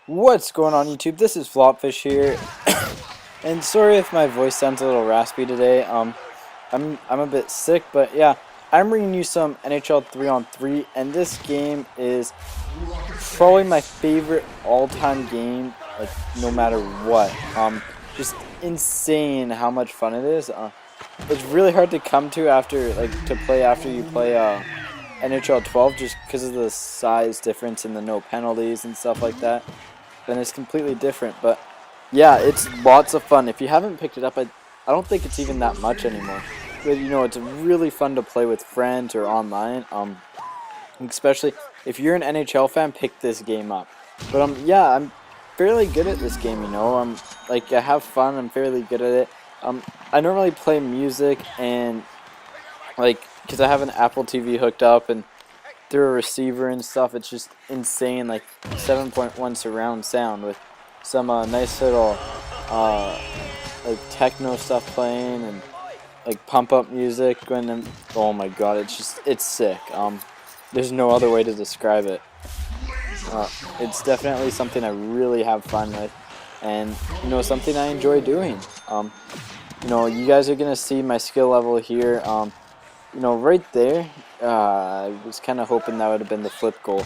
What's going on YouTube? This is FlopFish here, and sorry if my voice sounds a little raspy today. I'm a bit sick, but yeah, I'm bringing you some NHL 3-on-3, and this game is probably my favorite all-time game. Like no matter what, just insane how much fun it is. It's really hard to come to after after you play NHL 12, just because of the size difference and the no penalties and stuff like that. Then it's completely different, but yeah, it's lots of fun. If you haven't picked it up, I don't think it's even that much anymore. But you know, it's really fun to play with friends or online. Especially if you're an NHL fan, pick this game up. But yeah, I'm fairly good at this game. You know, I have fun. I'm fairly good at it. I normally play music and because I have an Apple TV hooked up and through a receiver and stuff, it's just insane, like 7.1 surround sound with some nice little like techno stuff playing and like pump up music going and oh my god, it's sick. There's no other way to describe it. It's definitely something I really have fun with, and you know, something I enjoy doing. You know, you guys are gonna see my skill level here. You know, right there, I was kind of hoping that would have been the flip goal.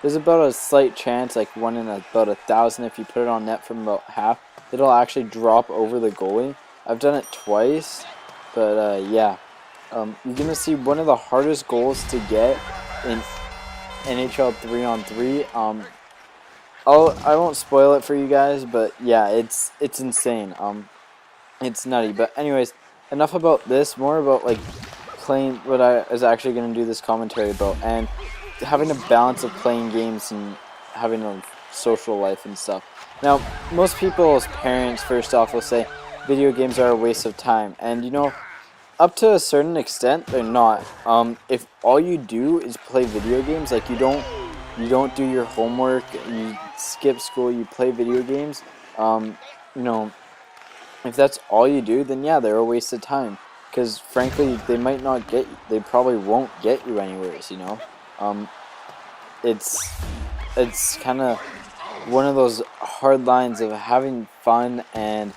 There's about a slight chance, like 1 in about 1,000, if you put it on net from about half, it'll actually drop over the goalie. I've done it twice, but yeah. You're going to see one of the hardest goals to get in NHL 3-on-3. I won't spoil it for you guys, but yeah, it's insane. It's nutty. But anyways, enough about this, more about like playing what I was actually going to do this commentary about, and having a balance of playing games and having a social life and stuff. Now, most people as parents, first off, will say video games are a waste of time, and you know, up to a certain extent, they're not. If all you do is play video games, like you don't do your homework, you skip school, you play video games, you know, if that's all you do, then yeah, they're a waste of time. Because frankly, they might not get you. They probably won't get you anywhere. You know, it's kind of one of those hard lines of having fun and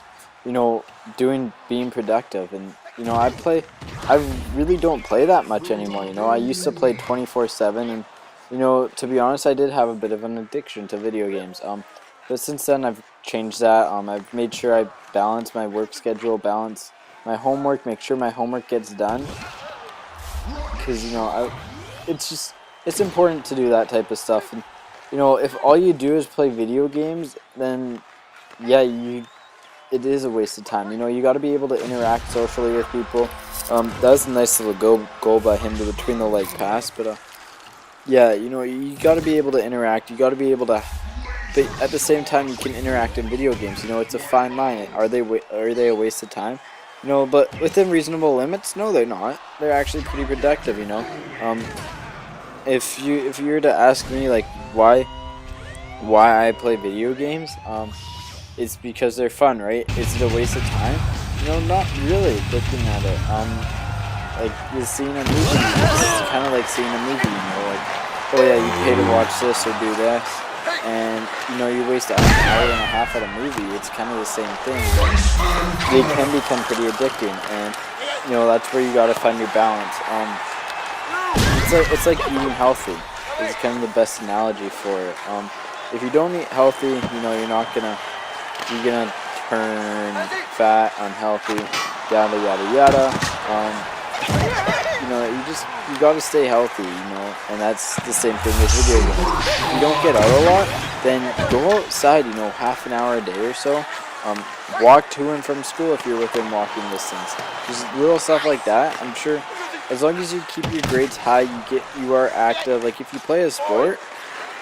you know being productive. And you know, I really don't play that much anymore. You know, I used to play 24/7, and you know, to be honest, I did have a bit of an addiction to video games. But since then, I've changed that. I've made sure I balance my work schedule, balance my homework, make sure my homework gets done, because you know, it's important to do that type of stuff. And you know, if all you do is play video games, then yeah, it is a waste of time. You know, you got to be able to interact socially with people. That was a nice little goal by him to between the leg pass, but yeah, you know, you got to be able to interact. You got to be able to, but at the same time, you can interact in video games. You know, it's a fine line. Are they a waste of time? You know, but within reasonable limits, no, they're not. They're actually pretty productive, you know. If you were to ask me like why I play video games, it's because they're fun, right? Is it a waste of time? You know, not really. Looking at it, like you're seeing a movie. It's kind of like seeing a movie, you know, like oh yeah, you pay to watch this or do this. And you know, you waste an hour and a half at a movie. It's kind of the same thing, but they can become pretty addicting, and you know, that's where you gotta find your balance. It's like eating healthy. It's kind of the best analogy for it. If you don't eat healthy, you know, you're gonna turn fat, unhealthy, yada yada yada. You know, you gotta stay healthy, you know, and that's the same thing with video games. If you don't get out a lot, then go outside, you know, half an hour a day or so. Walk to and from school if you're within walking distance. Just little stuff like that. I'm sure as long as you keep your grades high, you are active. Like if you play a sport,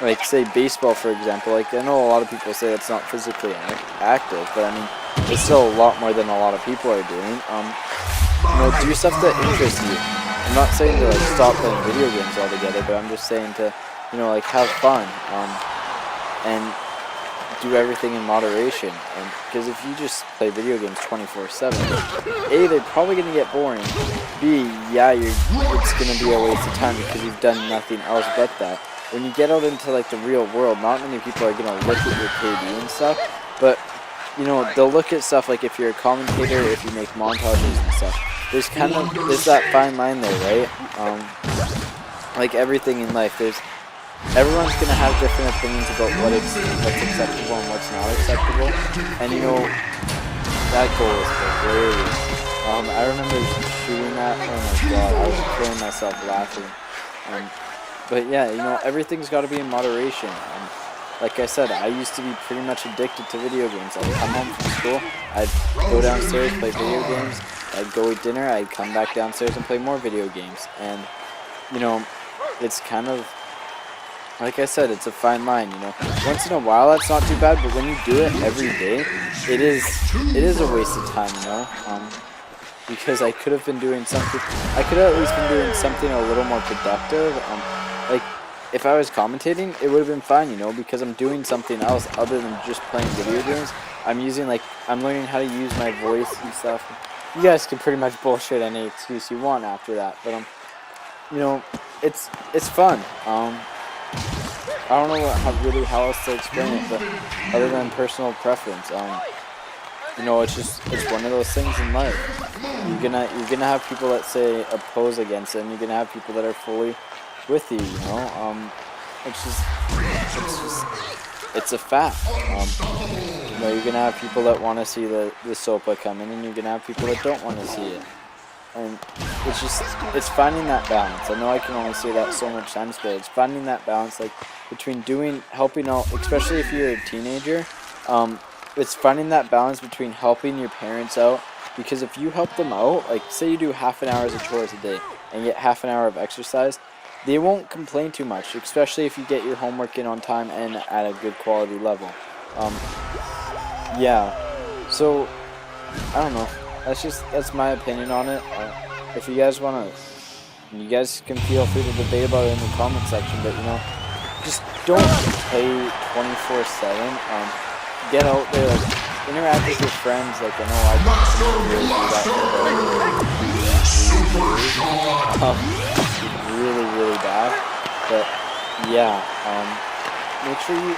like say baseball for example, like I know a lot of people say it's not physically active, but I mean it's still a lot more than a lot of people are doing. You know, do stuff that interests you. I'm not saying to like stop playing video games altogether, but I'm just saying to, you know, like have fun, and do everything in moderation. Because if you just play video games 24/7, A, they're probably gonna get boring. B, yeah, it's gonna be a waste of time because you've done nothing else but that. when you get out into like the real world, not many people are gonna look at your KD and stuff, but you know, they'll look at stuff like if you're a commentator, if you make montages and stuff. There's that fine line there, right? Like everything in life, everyone's gonna have different opinions about what's acceptable and what's not acceptable, and you know, that goal is hilarious. I remember shooting that. Oh my god, I was killing myself laughing. But yeah, you know, everything's got to be in moderation. Like I said, I used to be pretty much addicted to video games. I'd come home from school, I'd go downstairs, play video games, I'd go eat dinner, I'd come back downstairs and play more video games. And, you know, it's kind of, like I said, it's a fine line, you know. Once in a while, that's not too bad, but when you do it every day, it is a waste of time, you know. Because I could have been doing something, I could have at least been doing something a little more productive. Like, if I was commentating, it would have been fine, you know, because I'm doing something else other than just playing video games. I'm learning how to use my voice and stuff. You guys can pretty much bullshit any excuse you want after that, but you know, it's fun. I don't know how else to explain it, but other than personal preference, you know, it's one of those things in life. You're gonna have people that say oppose against it, and you're gonna have people that are fully with you. You know, it's a fact. You know, you're gonna have people that want to see the SOPA come in, and you're gonna have people that don't want to see it. And it's finding that balance. I know I can only say that so much times, but it's finding that balance, like between helping out, especially if you're a teenager. It's finding that balance between helping your parents out, because if you help them out, like say you do half an hour of chores a day and get half an hour of exercise, they won't complain too much, especially if you get your homework in on time and at a good quality level. Yeah, so I don't know. That's my opinion on it. If you guys you guys can feel free to debate about it in the comment section, but you know, just don't play 24/7. Get out there, like, interact with your friends. Like, I know I don't really do that for really bad. But yeah, make sure you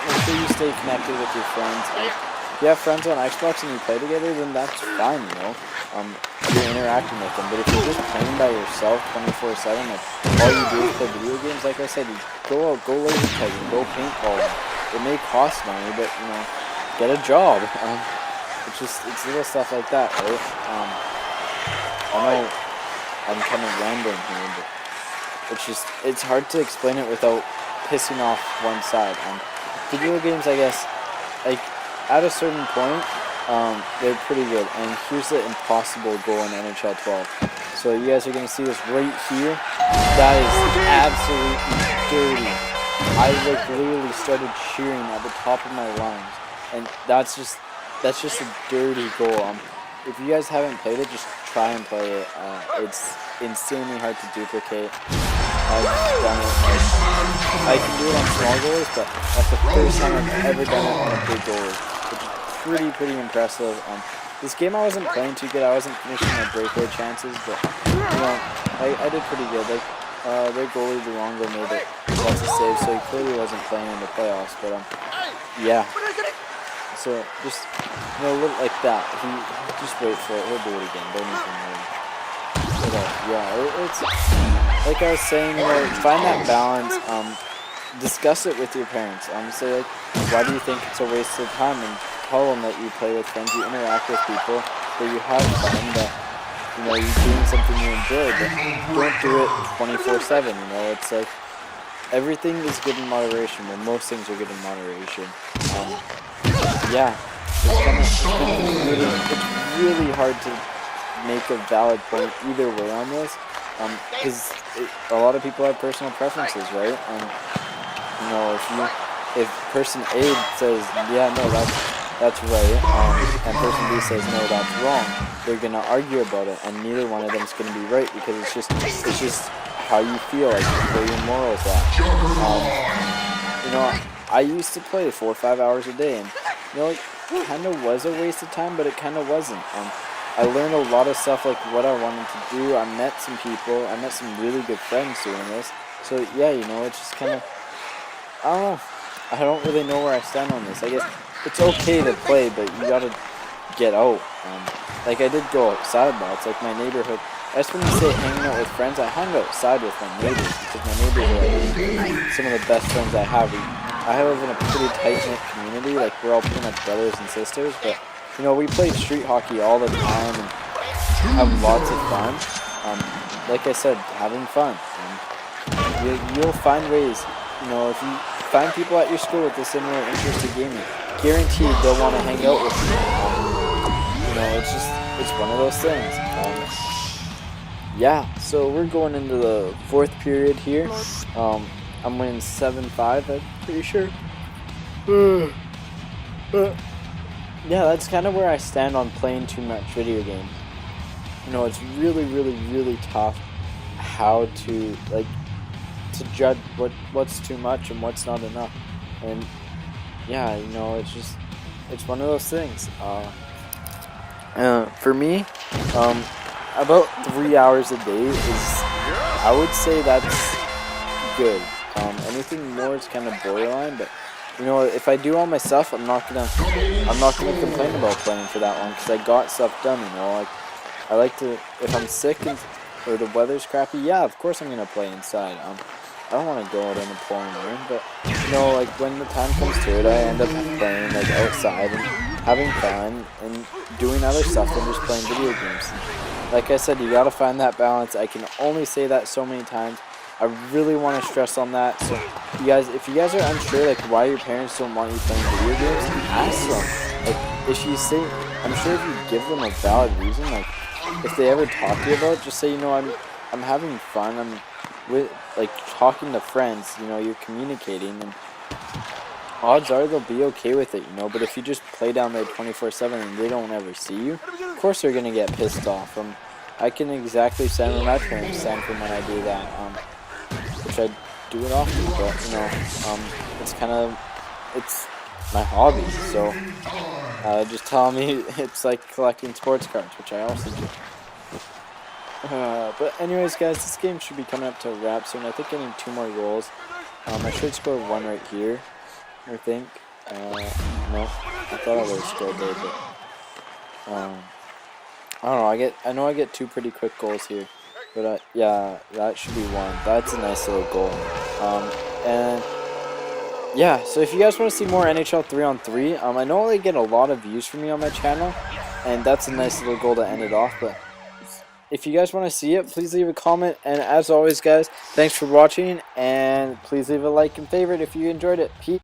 stay connected with your friends. If you have friends on Xbox and you play together, then that's fine, you know. You're interacting with them. But if you're just playing by yourself 24/7, like all you do is play video games, like I said, you go out, go laser tagging, go paintballing. It may cost money, but you know, get a job. It's little stuff like that, right? I know I'm kind of rambling here, but it's hard to explain it without pissing off one side. Video games, I guess, like at a certain point, they're pretty good. And here's the impossible goal in NHL 12. So you guys are gonna see this right here. That is absolutely dirty. I like literally started cheering at the top of my lungs. And that's just a dirty goal. If you guys haven't played it, just try and play it. It's insanely hard to duplicate. I've done it. I can do it on small goals, but that's the first time I've ever done it on a big goal, which is pretty impressive. This game I wasn't playing too good. I wasn't finishing my breakaway chances, but you know, I did pretty good. Like their goalie Luongo made it lots of saves, so he clearly wasn't playing in the playoffs. But yeah. So just, you know, a little like that. Just wait for it. He'll do it again. Don't even worry. But yeah, it's like I was saying. You know, find that balance. Discuss it with your parents. Say like, why do you think it's a waste of time? And tell them that you play with friends, you interact with people, that you have fun, that you know you're doing something you enjoy. But don't do it 24/7. You know, it's like everything is good in moderation. Well, most things are good in moderation. Yeah, it's really hard to make a valid point either way on this, because a lot of people have personal preferences, right? You know, if person A says, yeah, no, that's right, and person B says, no, that's wrong, they're gonna argue about it, and neither one of them is gonna be right, because it's just how you feel, like where your morals at. You know, I used to play 4 or 5 hours a day, and you know, it kind of was a waste of time, but it kind of wasn't. I learned a lot of stuff, like what I wanted to do. I met some people. I met some really good friends doing this. So yeah, you know, it's just kind of I don't know. I don't really know where I stand on this. I guess it's okay to play, but you gotta get out. Like I did go outside, but it's like my neighborhood. That's when you say hanging out with friends. I hung outside with my neighbors because my neighbors are like some of the best friends I have. I live in a pretty tight-knit community. Like we're all pretty much brothers and sisters. But you know, we play street hockey all the time and have lots of fun. Like I said, having fun. You'll find ways. You know, if you find people at your school with a similar interest in gaming, guaranteed they'll want to hang out with you. You know, it's one of those things. Yeah, so we're going into the fourth period here. I'm winning 7-5, I'm pretty sure. Yeah, that's kind of where I stand on playing too much video games. You know, it's really, really, really tough how to, like, to judge what's too much and what's not enough. And yeah, you know, it's one of those things. For me, about 3 hours a day is, I would say that's good. Anything more is kind of borderline, but you know, if I do all my stuff, I'm not gonna complain about playing for that long because I got stuff done. You know, like I like to, if I'm sick or the weather's crappy, yeah, of course I'm gonna play inside. I don't want to go out in the pouring rain, but you know, like when the time comes to it, I end up playing like outside and having fun and doing other stuff than just playing video games. Like I said, you gotta find that balance. I can only say that so many times. I really want to stress on that. So, you guys, if you guys are unsure, like why your parents don't want you playing video games, ask them. Like, if you say, I'm sure if you give them a valid reason, like if they ever talk to you about it, just say, you know, I'm having fun. I'm with like talking to friends. You know, you're communicating, and odds are they'll be okay with it. You know, but if you just play down there 24/7 and they don't ever see you, of course they're gonna get pissed off. I can exactly stand where my parents stand from when I do that. Which I do it often, but you know, it's my hobby, so just tell me it's like collecting sports cards, which I also do. But anyways, guys, this game should be coming up to a wrap soon. I think I need 2 more goals. I should score 1 right here, I think. No, I thought I would have scored there, but I don't know. I know I get 2 pretty quick goals here. But yeah, that should be 1. That's a nice little goal. And yeah, so if you guys want to see more NHL 3-on-3, I know they get a lot of views from me on my channel, and that's a nice little goal to end it off. But if you guys want to see it, please leave a comment. And as always, guys, thanks for watching, and please leave a like and favorite if you enjoyed it. Peace.